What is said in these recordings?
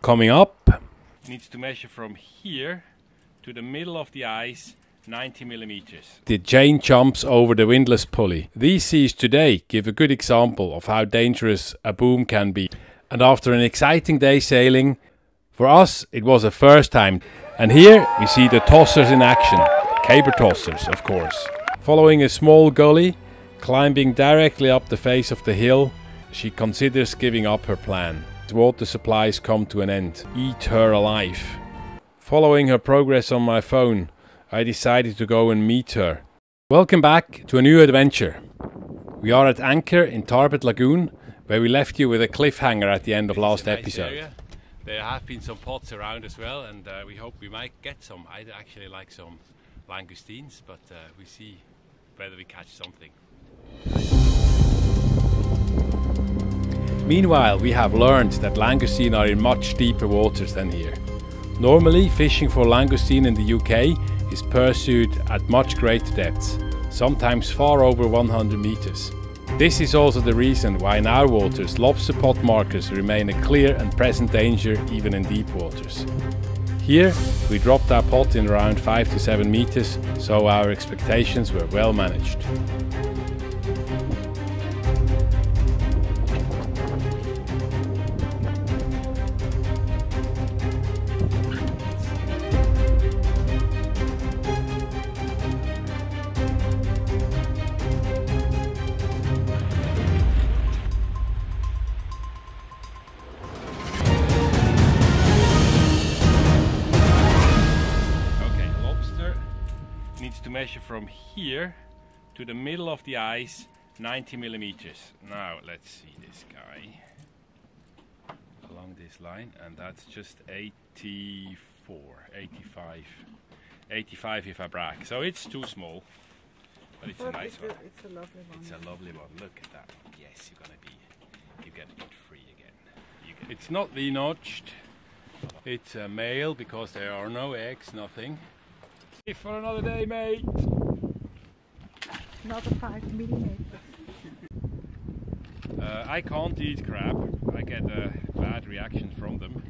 Coming up, needs to measure from here to the middle of the ice, 90 millimeters. The chain jumps over the windlass pulley. These seas today give a good example of how dangerous a boom can be. And after an exciting day sailing, for us it was a first time. And here we see the tossers in action, caber tossers of course. Following a small gully, climbing directly up the face of the hill, she considers giving up her plan. Water supplies come to an end. Eat her alive. Following her progress on my phone, I decided to go and meet her. Welcome back to a new adventure. We are at anchor in Tarbet Lagoon, where we left you with a cliffhanger at the end of last episode. Area. There have been some pots around as well, and we hope we might get some. I'd actually like some langoustines, but we see whether we catch something. Meanwhile, we have learned that langoustine are in much deeper waters than here. Normally, fishing for langoustine in the UK is pursued at much greater depths, sometimes far over 100 meters. This is also the reason why in our waters lobster pot markers remain a clear and present danger even in deep waters. Here, we dropped our pot in around 5 to 7 meters, so our expectations were well managed. To measure from here to the middle of the ice, 90 millimeters. Now let's see this guy along this line, and that's just 84, 85 if I brag. So it's too small, but it's a nice one. It's a lovely one. It's a lovely one. Look at that. Yes, you get it free again. It's not V-notched. It's a male because there are no eggs, nothing. For another day, mate. Another 5 millimeters. I can't eat crab. I get a bad reaction from them.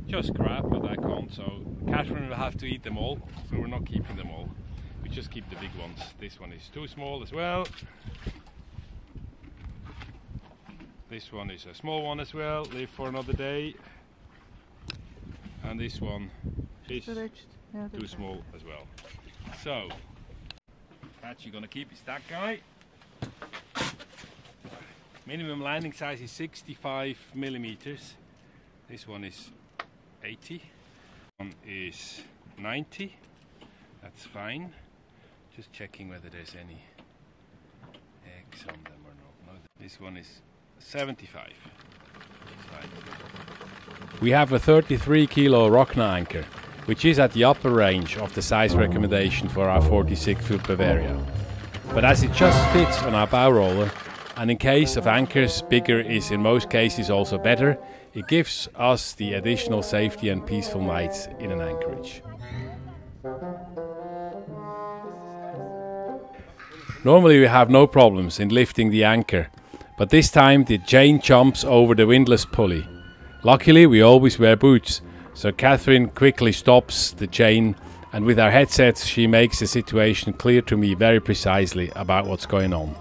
Just crab, but I can't. So Catherine will have to eat them all. So we're not keeping them all. We just keep the big ones. This one is too small as well. This one is a small one as well. Live for another day. And this one is too small as well. So, catch you're gonna keep is that guy. Minimum landing size is 65 millimeters. This one is 80. One is 90. That's fine. Just checking whether there's any eggs on them or not. No. This one is 75. Fine. We have a 33 kilo Rockna anchor, which is at the upper range of the size recommendation for our 46-foot Bavaria. But as it just fits on our bow roller, and in case of anchors, bigger is in most cases also better, it gives us the additional safety and peaceful nights in an anchorage. Normally we have no problems in lifting the anchor, but this time the chain jumps over the windlass pulley. Luckily we always wear boots, so Catherine quickly stops the chain, and with our headsets she makes the situation clear to me very precisely about what's going on.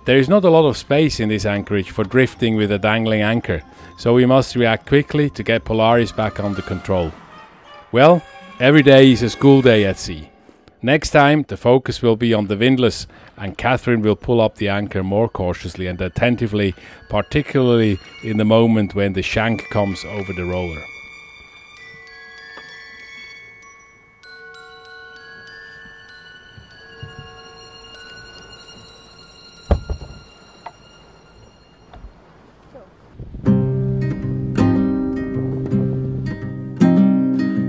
There is not a lot of space in this anchorage for drifting with a dangling anchor, so we must react quickly to get Polaris back under control. Well, every day is a school day at sea. Next time the focus will be on the windlass, and Catherine will pull up the anchor more cautiously and attentively, particularly in the moment when the shank comes over the roller.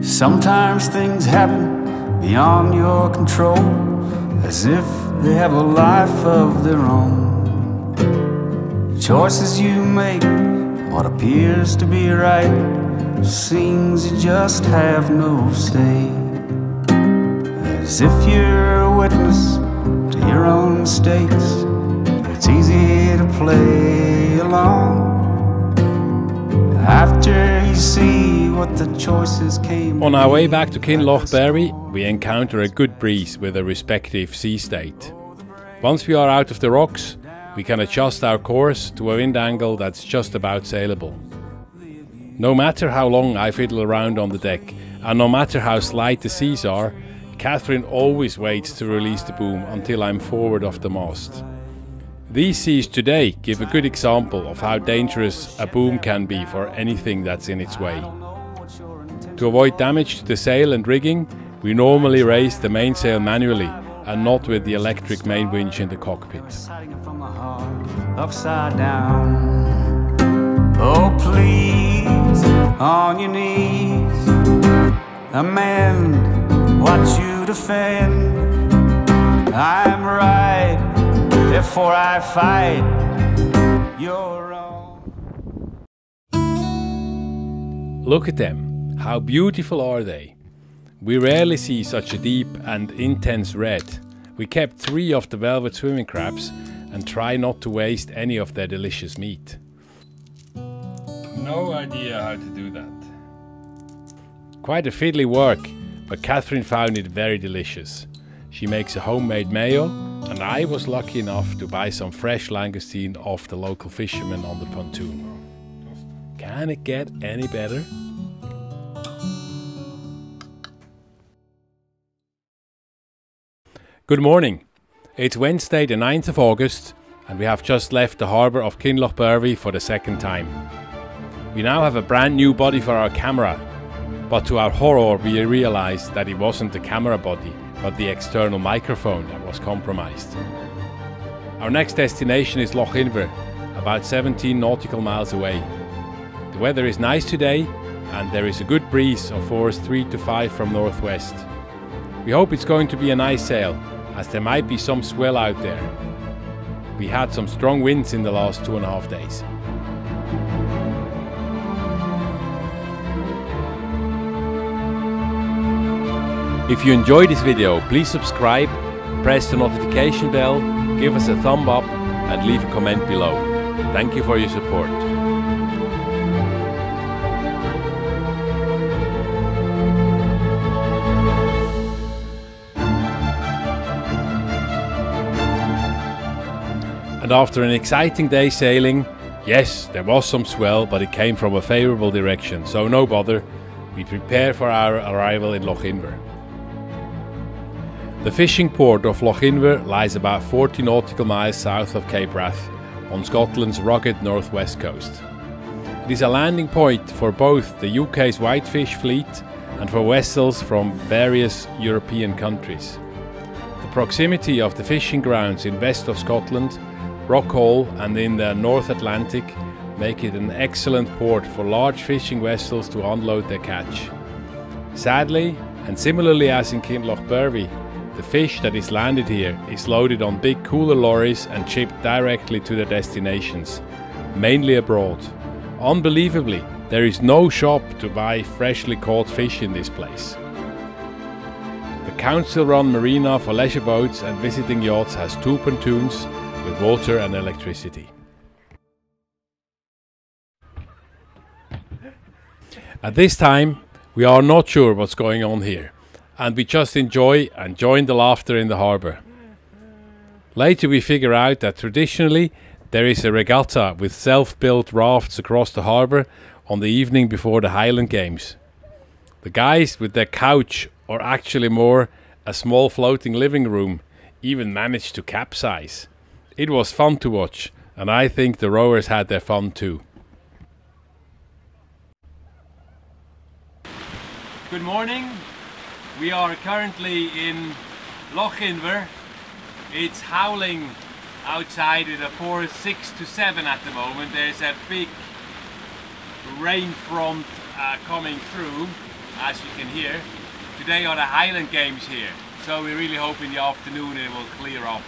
Sometimes things happen beyond your control, as if they have a life of their own. The choices you make, what appears to be right, seems you just have no say. As if you're a witness to your own mistakes, it's easy to play along. After you see but the choices came. On our way back to Kinlochbervie, we encounter a good breeze with a respective sea state. Once we are out of the rocks, we can adjust our course to a wind angle that's just about sailable. No matter how long I fiddle around on the deck, and no matter how slight the seas are, Catherine always waits to release the boom until I'm forward of the mast. These seas today give a good example of how dangerous a boom can be for anything that's in its way. To avoid damage to the sail and rigging, we normally raise the mainsail manually and not with the electric main winch in the cockpit. Upside down. Oh please, on your knees, amend what you defend. I'm right, therefore I fight. You're wrong. Look at them, how beautiful are they? We rarely see such a deep and intense red. We kept 3 of the velvet swimming crabs and try not to waste any of their delicious meat. No idea how to do that. Quite a fiddly work, but Catherine found it very delicious. She makes a homemade mayo, and I was lucky enough to buy some fresh langoustine off the local fisherman on the pontoon. Can it get any better? Good morning. It's Wednesday the 9th of August and we have just left the harbour of Kinlochbervie for the second time. We now have a brand new body for our camera, but to our horror we realised that it wasn't the camera body but the external microphone that was compromised. Our next destination is Lochinver, about 17 nautical miles away. The weather is nice today and there is a good breeze of force 3 to 5 from northwest. We hope it's going to be a nice sail, as there might be some swell out there. We had some strong winds in the last 2.5 days. If you enjoyed this video, please subscribe, press the notification bell, give us a thumb up and leave a comment below. Thank you for your support. And after an exciting day sailing, yes, there was some swell, but it came from a favourable direction, so no bother. We prepare for our arrival in Lochinver. The fishing port of Lochinver lies about 40 nautical miles south of Cape Wrath, on Scotland's rugged northwest coast. It is a landing point for both the UK's whitefish fleet and for vessels from various European countries. The proximity of the fishing grounds in west of Scotland, Rockall and in the North Atlantic make it an excellent port for large fishing vessels to unload their catch. Sadly, and similarly as in Kinlochbervie, the fish that is landed here is loaded on big cooler lorries and shipped directly to their destinations, mainly abroad. Unbelievably, there is no shop to buy freshly caught fish in this place. The council-run marina for leisure boats and visiting yachts has 2 pontoons with water and electricity. At this time, we are not sure what's going on here, and we just enjoy and join the laughter in the harbour. Later we figure out that traditionally there is a regatta with self-built rafts across the harbour on the evening before the Highland Games. The guys with their couch, or actually more, a small floating living room, even managed to capsize. It was fun to watch, and I think the rowers had their fun too. Good morning. We are currently in Lochinver. It's howling outside with a force 6 to 7 at the moment. There's a big rain front coming through, as you can hear. Today are the Highland Games here, so we really hope in the afternoon it will clear up.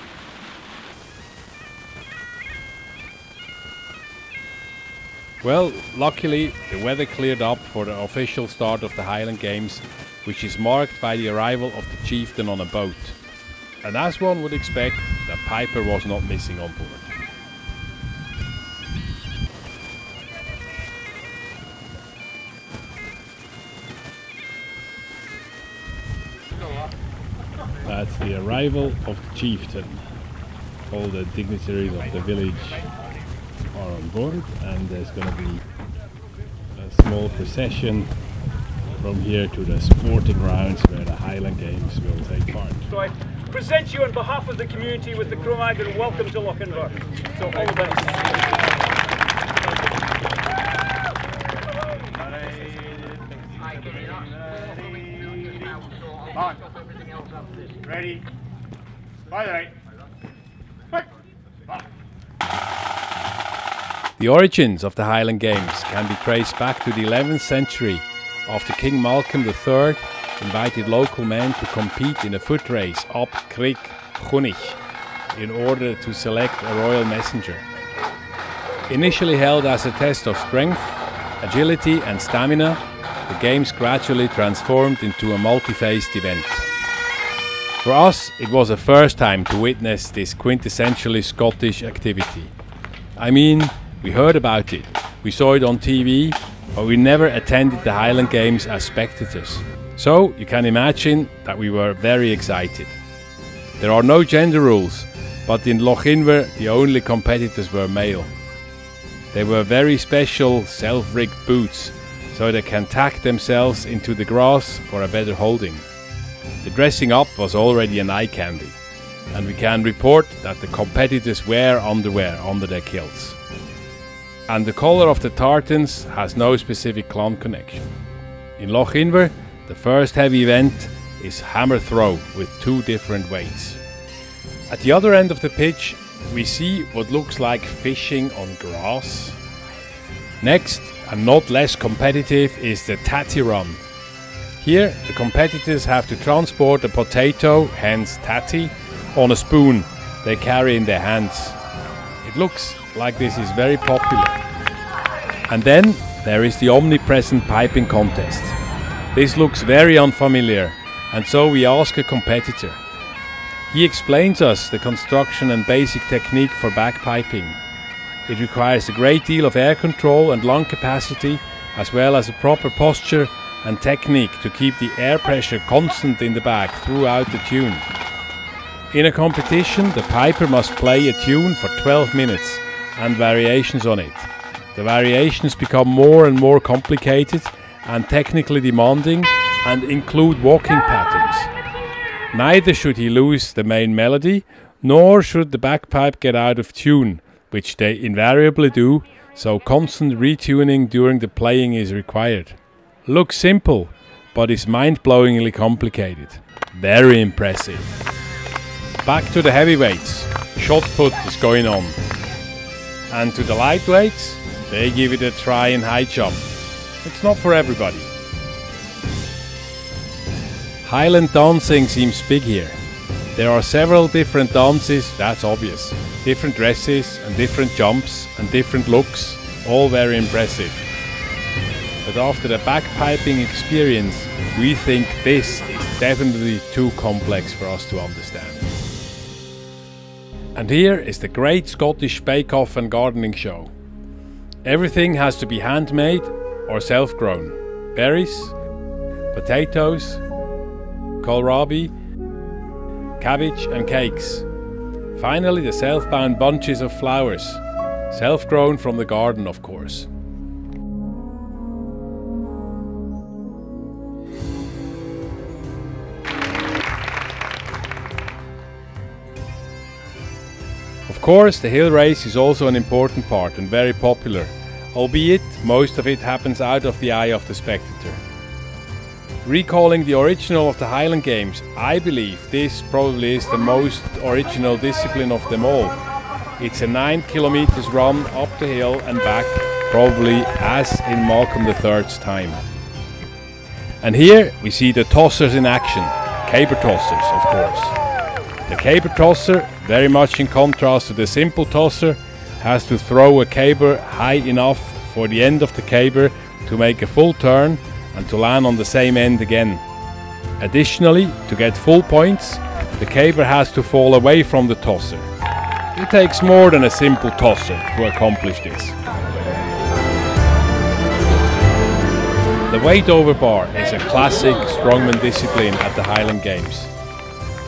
Well, luckily the weather cleared up for the official start of the Highland Games, which is marked by the arrival of the chieftain on a boat. And as one would expect, the piper was not missing on board. That's the arrival of the chieftain. All the dignitaries of the village are on board, and there's going to be a small procession from here to the sporting grounds where the Highland Games will take part. So I present you on behalf of the community with the Cromag and welcome to Lochinver. So all the best. On. Ready. By the right. The origins of the Highland Games can be traced back to the 11th century, after King Malcolm III invited local men to compete in a foot race up Creek Chunich in order to select a royal messenger. Initially held as a test of strength, agility and stamina, the games gradually transformed into a multi-phased event. For us, it was a first time to witness this quintessentially Scottish activity. I mean, we heard about it, we saw it on TV, but we never attended the Highland Games as spectators. So you can imagine that we were very excited. There are no gender rules, but in Lochinver the only competitors were male. They were very special self-rigged boots, so they can tack themselves into the grass for a better holding. The dressing up was already an eye candy, and we can report that the competitors wear underwear under their kilts. And the colour of the tartans has no specific clan connection. In Lochinver, the first heavy event is hammer throw with 2 different weights. At the other end of the pitch, we see what looks like fishing on grass. Next, and not less competitive, is the tatty run. Here, the competitors have to transport a potato, hence tatty, on a spoon they carry in their hands. It looks like this is very popular. And then there is the omnipresent piping contest. This looks very unfamiliar, and so we ask a competitor. He explains us the construction and basic technique for bagpiping. It requires a great deal of air control and lung capacity, as well as a proper posture and technique to keep the air pressure constant in the bag throughout the tune. In a competition, the piper must play a tune for 12 minutes and variations on it. The variations become more and more complicated and technically demanding and include walking patterns. Neither should he lose the main melody, nor should the bagpipe get out of tune, which they invariably do, so constant retuning during the playing is required. Looks simple, but is mind-blowingly complicated. Very impressive. Back to the heavyweights. Shot put is going on. And to the lightweights, they give it a try in high jump. It's not for everybody. Highland dancing seems big here. There are several different dances, that's obvious. Different dresses and different jumps and different looks, all very impressive. But after the bagpiping experience, we think this is definitely too complex for us to understand. And here is the Great Scottish Bake Off and Gardening Show. Everything has to be handmade or self-grown. Berries, potatoes, kohlrabi, cabbage and cakes. Finally, the self-bound bunches of flowers, self-grown from the garden, of course. Of course, the hill race is also an important part and very popular, albeit most of it happens out of the eye of the spectator. Recalling the original of the Highland Games, I believe this probably is the most original discipline of them all. It's a 9 kilometers run up the hill and back, probably as in Malcolm III's time. And here we see the tossers in action, caber tossers of course. The caber tosser, very much in contrast to the simple tosser, has to throw a caber high enough for the end of the caber to make a full turn and to land on the same end again. Additionally, to get full points, the caber has to fall away from the tosser. It takes more than a simple tosser to accomplish this. The weight over bar is a classic strongman discipline at the Highland Games.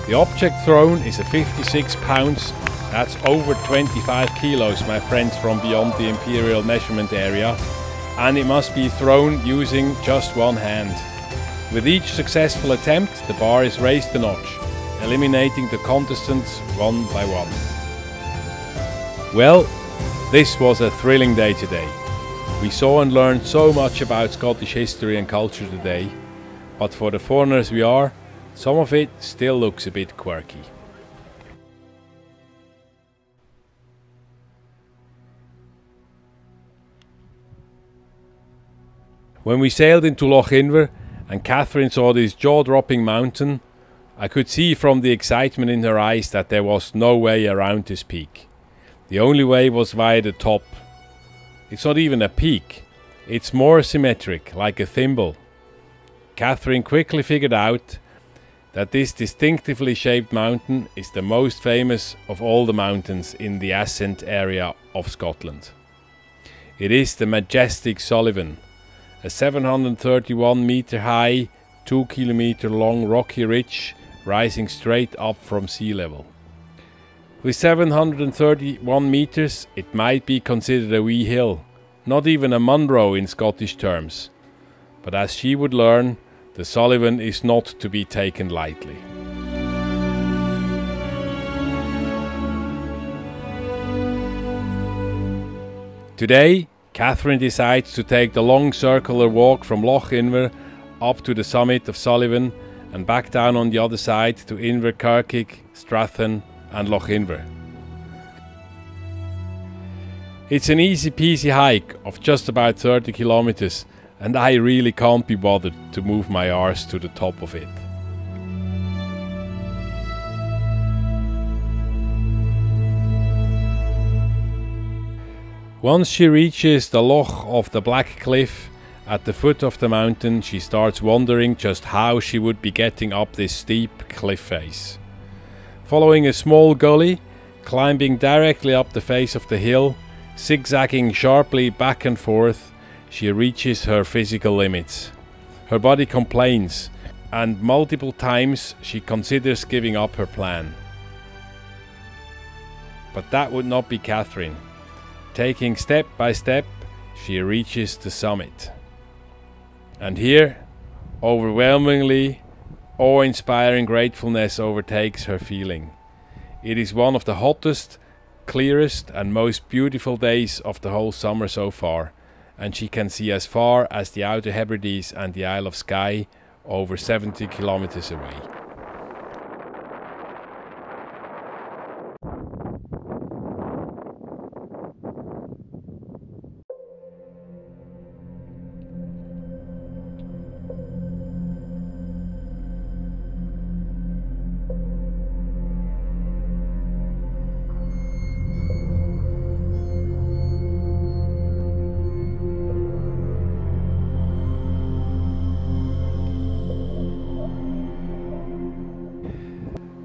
The object thrown is a 56 pounds, that's over 25 kilos, my friends from beyond the imperial measurement area, and it must be thrown using just one hand. With each successful attempt, the bar is raised a notch, eliminating the contestants one by one. Well, this was a thrilling day today. We saw and learned so much about Scottish history and culture today, but for the foreigners we are, some of it still looks a bit quirky. When we sailed into Lochinver and Catherine saw this jaw-dropping mountain, I could see from the excitement in her eyes that there was no way around this peak. The only way was via the top. It's not even a peak, it's more symmetric, like a thimble. Catherine quickly figured out that this distinctively shaped mountain is the most famous of all the mountains in the ascent area of Scotland. It is the majestic Suliven, a 731 meter high, 2 kilometer long rocky ridge rising straight up from sea level. With 731 meters, it might be considered a wee hill, not even a Munro in Scottish terms. But as she would learn, the Suliven is not to be taken lightly. Today, Catherine decides to take the long circular walk from Lochinver up to the summit of Suliven and back down on the other side to Invercargill, Strathen and Lochinver. It's an easy peasy hike of just about 30 kilometers, and I really can't be bothered to move my arse to the top of it. Once she reaches the loch of the Black Cliff at the foot of the mountain, she starts wondering just how she would be getting up this steep cliff face. Following a small gully, climbing directly up the face of the hill, zigzagging sharply back and forth, she reaches her physical limits. Her body complains, and multiple times she considers giving up her plan. But that would not be Catherine. Taking step by step, she reaches the summit. And here, overwhelmingly, awe-inspiring gratefulness overtakes her feeling. It is one of the hottest, clearest and most beautiful days of the whole summer so far, and she can see as far as the Outer Hebrides and the Isle of Skye, over 70 kilometers away.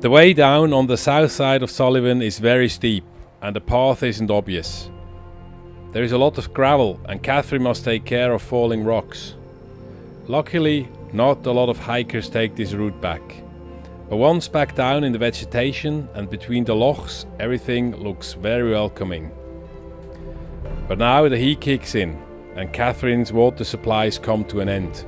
The way down on the south side of Suliven is very steep and the path isn't obvious. There is a lot of gravel and Catherine must take care of falling rocks. Luckily, not a lot of hikers take this route back. But once back down in the vegetation and between the lochs, everything looks very welcoming. But now the heat kicks in and Catherine's water supplies come to an end.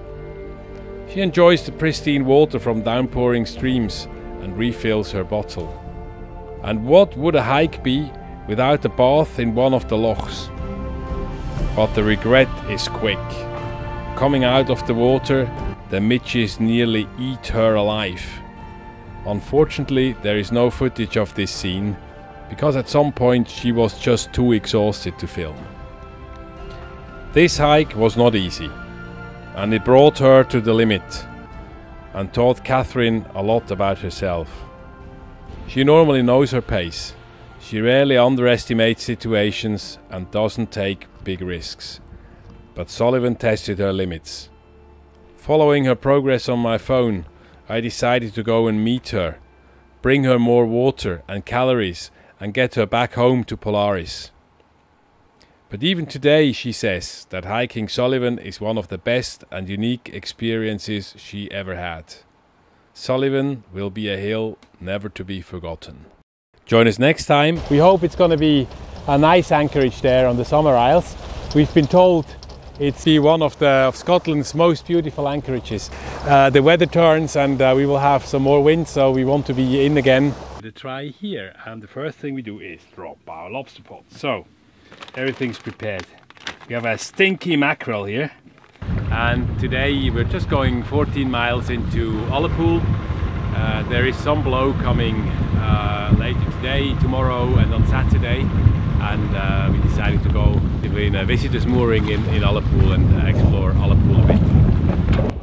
She enjoys the pristine water from downpouring streams and refills her bottle. And what would a hike be without a bath in one of the lochs? But the regret is quick. Coming out of the water, the midges nearly eat her alive. Unfortunately, there is no footage of this scene, because at some point she was just too exhausted to film. This hike was not easy, and it brought her to the limit, and taught Catherine a lot about herself. She normally knows her pace. She rarely underestimates situations and doesn't take big risks. But Suliven tested her limits. Following her progress on my phone, I decided to go and meet her, bring her more water and calories and get her back home to Polaris. But even today she says that hiking Suliven is one of the best and unique experiences she ever had. Suliven will be a hill never to be forgotten. Join us next time. We hope it's going to be a nice anchorage there on the Summer Isles. We've been told it's one of Scotland's most beautiful anchorages. The weather turns and we will have some more wind, so we want to be in again. The try here, and the first thing we do is drop our lobster pot. So everything's prepared. We have a stinky mackerel here, and today we're just going 14 miles into Ullapool. There is some blow coming later today, tomorrow and on Saturday, and we decided to go in a visitor's mooring in Ullapool and explore Ullapool a bit.